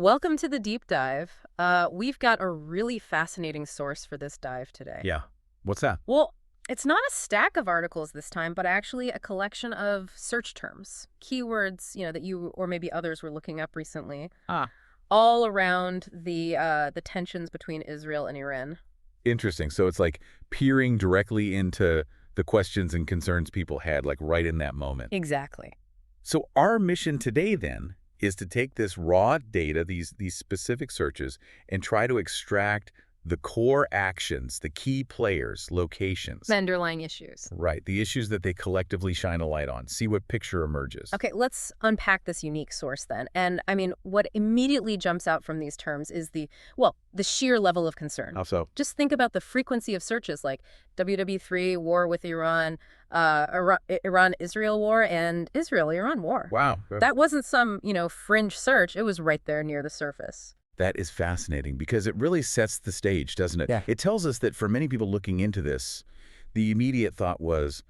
Welcome to the deep dive. We've got a really fascinating source for this dive today. Yeah. What's that? Well, it's not a stack of articles this time, but actually a collection of search terms, keywords, that you or maybe others were looking up recently, all around the tensions between Israel and Iran. Interesting. So it's like peering directly into the questions and concerns people had, like right in that moment. Exactly. So our mission today, then, is to take this raw data, these specific searches, and try to extract the core actions, the key players, locations. The underlying issues. Right. The issues that they collectively shine a light on. See what picture emerges. Okay, let's unpack this unique source then. And I mean, what immediately jumps out from these terms is the sheer level of concern. How so? Just think about the frequency of searches like WW3, war with Iran, Iran-Israel war, and Israel-Iran war. Wow. That wasn't some, fringe search. It was right there near the surface. That is fascinating because it really sets the stage, doesn't it? Yeah. It tells us that for many people looking into this, the immediate thought was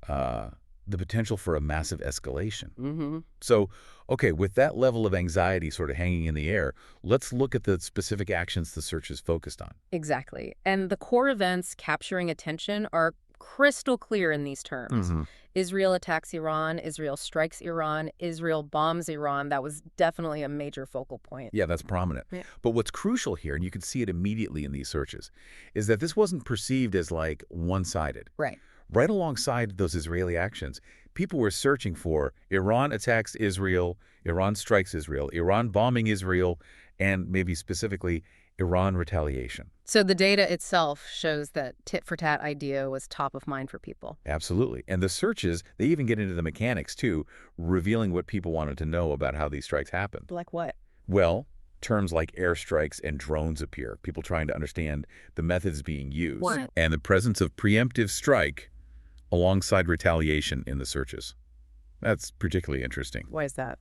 the potential for a massive escalation. Mm-hmm. So, okay, with that level of anxiety sort of hanging in the air, let's look at the specific actions the search is focused on. Exactly. And the core events capturing attention are crystal clear in these terms. Mm-hmm. Israel attacks Iran, Israel strikes Iran, Israel bombs Iran. That was definitely a major focal point. Yeah, that's prominent. Yeah. But what's crucial here, and you can see it immediately in these searches, is that this wasn't perceived as like one-sided. Right. Right alongside those Israeli actions, people were searching for Iran attacks Israel, Iran strikes Israel, Iran bombing Israel, and maybe specifically Iran retaliation. So the data itself shows that tit-for-tat idea was top of mind for people. Absolutely. And the searches, they even get into the mechanics too, revealing what people wanted to know about how these strikes happened. Like what? Well, terms like airstrikes and drones appear, people trying to understand the methods being used. What? And the presence of preemptive strike alongside retaliation in the searches. That's particularly interesting. Why is that?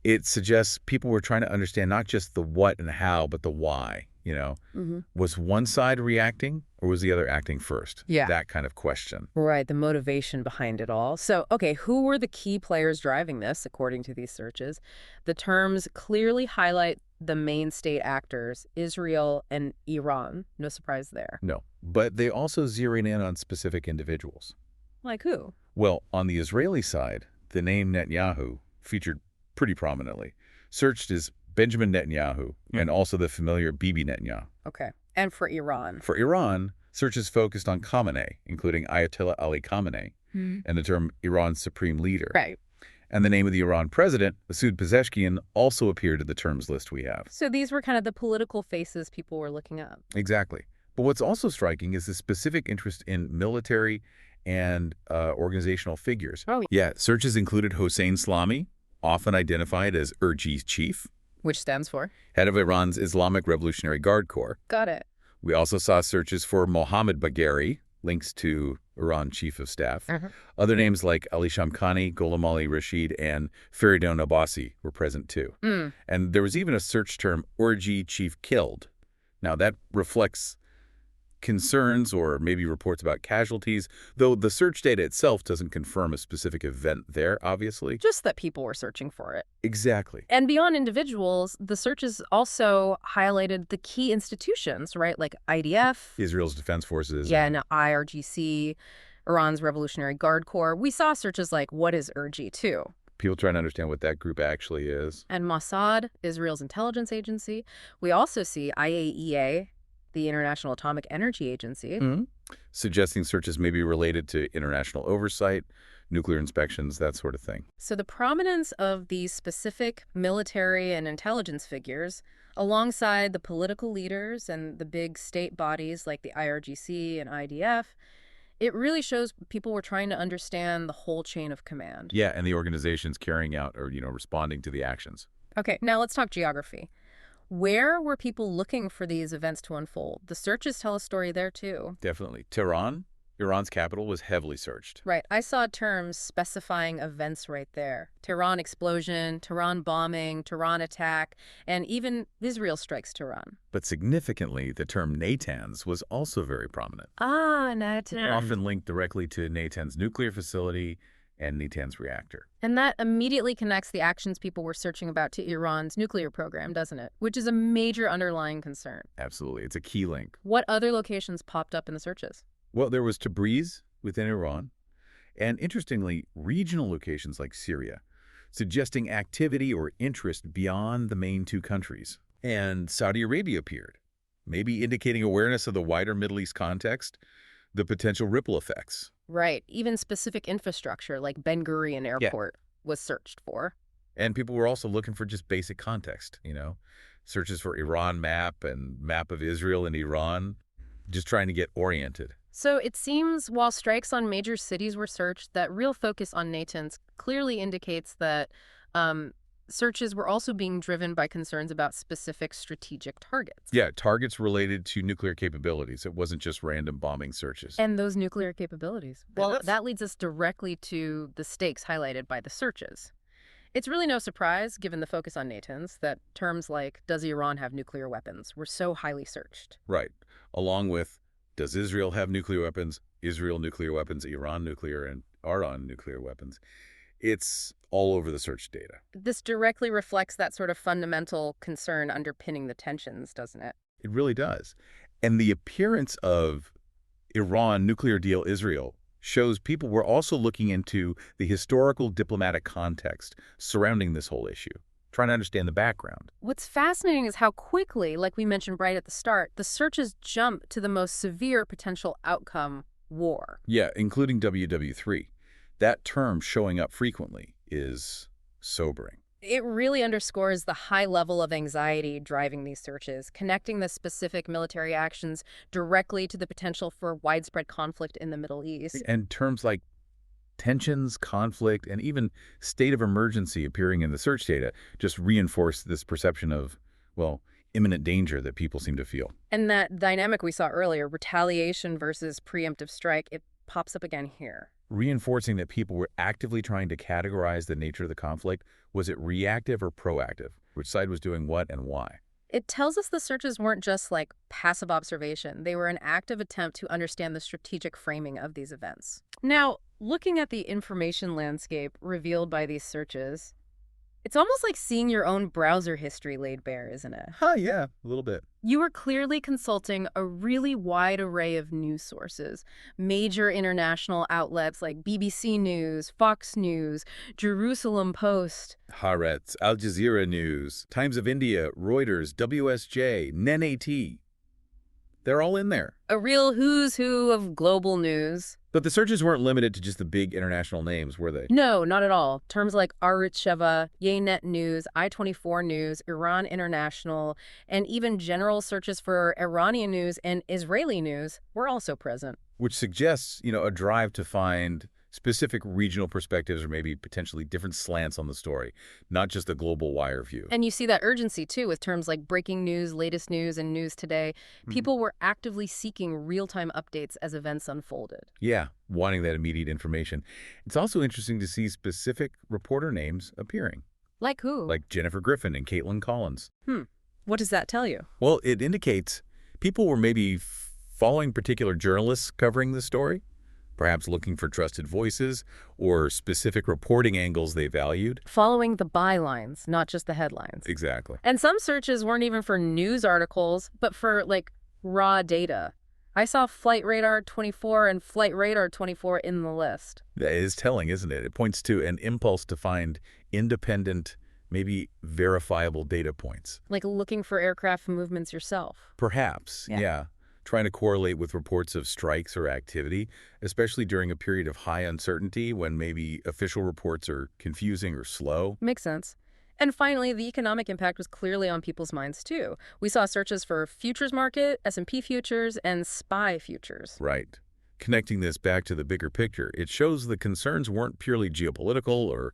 It suggests people were trying to understand not just the what and how, but the why. Mm-hmm. Was one side reacting or was the other acting first? Yeah. That kind of question. Right, the motivation behind it all. So, okay, who were the key players driving this, according to these searches? The terms clearly highlight the main state actors, Israel and Iran. No surprise there. No, but they also zeroing in on specific individuals. Like who? Well, on the Israeli side, the name Netanyahu featured pretty prominently. Searched as Benjamin Netanyahu and also the familiar Bibi Netanyahu. Okay. And for Iran? For Iran, searches focused on Khamenei, including Ayatollah Ali Khamenei, and the term Iran's supreme leader. Right. And the name of the Iran president, Masoud Pezeshkian, also appeared in the terms list we have. So these were kind of the political faces people were looking up. Exactly. But what's also striking is the specific interest in military and organizational figures. Oh, yeah. Searches included Hossein Salami, often identified as Irji's chief, which stands for? head of Iran's Islamic Revolutionary Guard Corps. Got it. We also saw searches for Mohammad Bagheri, links to Iran chief of staff. Other names like Ali Shamkhani, Gholam Ali Rashid, and Feridun Abbasi were present too. And there was even a search term, Orji chief killed. Now that reflects concerns or maybe reports about casualties, though the search data itself doesn't confirm a specific event there, obviously. Just that people were searching for it. Exactly. And beyond individuals, the searches also highlighted the key institutions, right? Like IDF. Israel's defense forces. Yeah, and IRGC, Iran's Revolutionary Guard Corps. We saw searches like, what is IRGC too? People trying to understand what that group actually is. And Mossad, Israel's intelligence agency. We also see IAEA, the International Atomic Energy Agency. Suggesting searches may be related to international oversight, nuclear inspections, that sort of thing. So the prominence of these specific military and intelligence figures, alongside the political leaders and the big state bodies like the IRGC and IDF, it really shows people were trying to understand the whole chain of command. Yeah, and the organizations carrying out or, responding to the actions. Okay, now let's talk geography. Where were people looking for these events to unfold? The searches tell a story there, too. Definitely. Tehran, Iran's capital, was heavily searched. Right. I saw terms specifying events right there. Tehran explosion, Tehran bombing, Tehran attack, and even Israel strikes Tehran. But significantly, the term Natanz was also very prominent. Ah, Natanz. Often linked directly to Natanz nuclear facility, and Natanz reactor. And that immediately connects the actions people were searching about to Iran's nuclear program, doesn't it? Which is a major underlying concern. Absolutely. It's a key link. What other locations popped up in the searches? Well, there was Tabriz within Iran, and interestingly, regional locations like Syria, suggesting activity or interest beyond the main two countries. And Saudi Arabia appeared, maybe indicating awareness of the wider Middle East context, the potential ripple effects. Right. Even specific infrastructure like Ben Gurion Airport was searched for. And people were also looking for just basic context, searches for Iran map and map of Israel and Iran, just trying to get oriented. So it seems while strikes on major cities were searched, that real focus on Natanz clearly indicates that searches were also being driven by concerns about specific strategic targets. Yeah, targets related to nuclear capabilities. It wasn't just random bombing searches. And those nuclear capabilities. Well, that leads us directly to the stakes highlighted by the searches. It's really no surprise, given the focus on Natanz, that terms like, does Iran have nuclear weapons, were so highly searched. Right. Along with, does Israel have nuclear weapons, Israel nuclear weapons, Iran nuclear, and Iran nuclear weapons? It's all over the search data. This directly reflects that sort of fundamental concern underpinning the tensions, doesn't it? It really does. And the appearance of Iran nuclear deal Israel shows people were also looking into the historical diplomatic context surrounding this whole issue, trying to understand the background. What's fascinating is how quickly, like we mentioned right at the start, the searches jump to the most severe potential outcome, war. Yeah, including WW3. That term showing up frequently is sobering. It really underscores the high level of anxiety driving these searches, connecting the specific military actions directly to the potential for widespread conflict in the Middle East. And terms like tensions, conflict, and even state of emergency appearing in the search data just reinforce this perception of, imminent danger that people seem to feel. And that dynamic we saw earlier, retaliation versus preemptive strike, it pops up again here. Reinforcing that people were actively trying to categorize the nature of the conflict. Was it reactive or proactive? Which side was doing what and why? It tells us the searches weren't just like passive observation. They were an active attempt to understand the strategic framing of these events. Now, looking at the information landscape revealed by these searches, it's almost like seeing your own browser history laid bare, isn't it? Yeah, a little bit. You were clearly consulting a really wide array of news sources, major international outlets like BBC News, Fox News, Jerusalem Post, Haaretz, Al Jazeera News, Times of India, Reuters, WSJ, NET. They're all in there. A real who's who of global news. But the searches weren't limited to just the big international names, were they? No, not at all. Terms like Arutz Sheva, Ynet News, I-24 News, Iran International, and even general searches for Iranian news and Israeli news were also present. Which suggests, a drive to find specific regional perspectives or maybe potentially different slants on the story, not just a global wire view. And you see that urgency, too, with terms like breaking news, latest news, and news today. People were actively seeking real-time updates as events unfolded. Yeah, wanting that immediate information. It's also interesting to see specific reporter names appearing. Like who? Like Jennifer Griffin and Caitlin Collins. What does that tell you? Well, it indicates people were maybe following particular journalists covering the story, perhaps looking for trusted voices or specific reporting angles they valued. Following the bylines, not just the headlines. Exactly. And some searches weren't even for news articles, but for, raw data. I saw Flight Radar 24 and Flight Radar 24 in the list. That is telling, isn't it? It points to an impulse to find independent, maybe verifiable data points. Like looking for aircraft movements yourself. Perhaps, yeah. Trying to correlate with reports of strikes or activity, especially during a period of high uncertainty when maybe official reports are confusing or slow. Makes sense. And finally, the economic impact was clearly on people's minds, too. We saw searches for futures market, S&P futures, and SPY futures. Right. Connecting this back to the bigger picture, it shows the concerns weren't purely geopolitical or,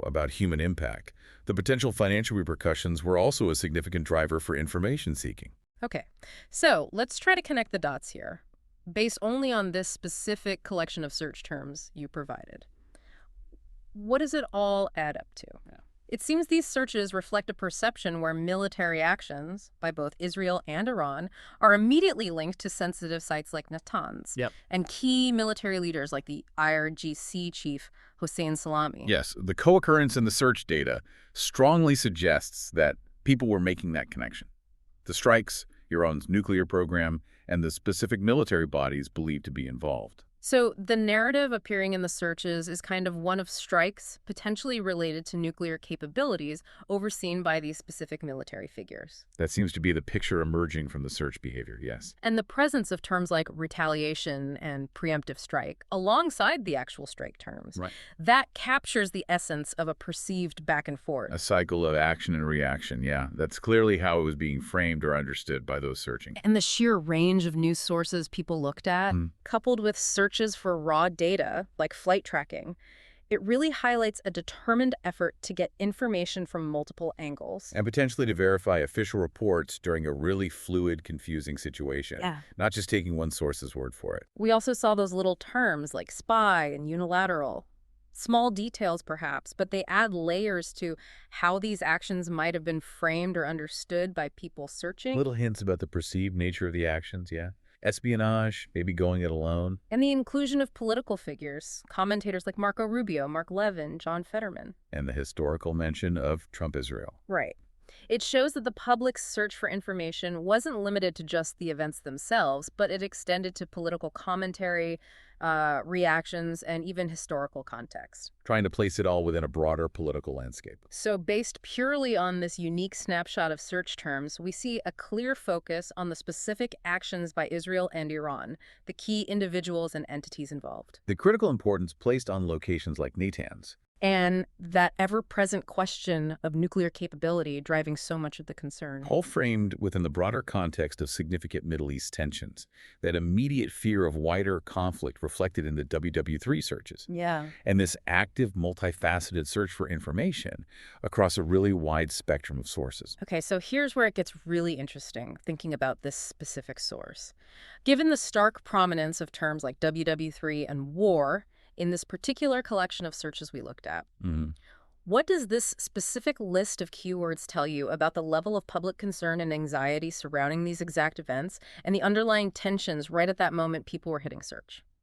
about human impact. The potential financial repercussions were also a significant driver for information seeking. Okay, so let's try to connect the dots here, based only on this specific collection of search terms you provided. What does it all add up to? It seems these searches reflect a perception where military actions by both Israel and Iran are immediately linked to sensitive sites like Natanz Yep. and key military leaders like the IRGC chief Hossein Salami. Yes, the co-occurrence in the search data strongly suggests that people were making that connection. The strikes, Iran's nuclear program, and the specific military bodies believed to be involved. So the narrative appearing in the searches is kind of one of strikes potentially related to nuclear capabilities overseen by these specific military figures. That seems to be the picture emerging from the search behavior, yes. And the presence of terms like retaliation and preemptive strike alongside the actual strike terms, Right. that captures the essence of a perceived back and forth. A cycle of action and reaction, yeah. That's clearly how it was being framed or understood by those searching. And the sheer range of news sources people looked at, coupled with searches for raw data, like flight tracking, it really highlights a determined effort to get information from multiple angles. And potentially to verify official reports during a really fluid, confusing situation. Yeah. Not just taking one source's word for it. We also saw those little terms like spy and unilateral. Small details, perhaps, but they add layers to how these actions might have been framed or understood by people searching. Little hints about the perceived nature of the actions, yeah. Espionage, maybe going it alone. And the inclusion of political figures, commentators like Marco Rubio, Mark Levin, John Fetterman. And the historical mention of Trump-Israel. Right. It shows that the public's search for information wasn't limited to just the events themselves, but it extended to political commentary, reactions, and even historical context. Trying to place it all within a broader political landscape. So based purely on this unique snapshot of search terms, we see a clear focus on the specific actions by Israel and Iran, the key individuals and entities involved. The critical importance placed on locations like Natanz. And that ever-present question of nuclear capability driving so much of the concern. All framed within the broader context of significant Middle East tensions. That immediate fear of wider conflict reflected in the WW3 searches. Yeah. And this active, multifaceted search for information across a really wide spectrum of sources. Okay, so here's where it gets really interesting, thinking about this specific source. Given the stark prominence of terms like WW3 and war in this particular collection of searches we looked at, what does this specific list of keywords tell you about the level of public concern and anxiety surrounding these exact events and the underlying tensions right at that moment people were hitting search?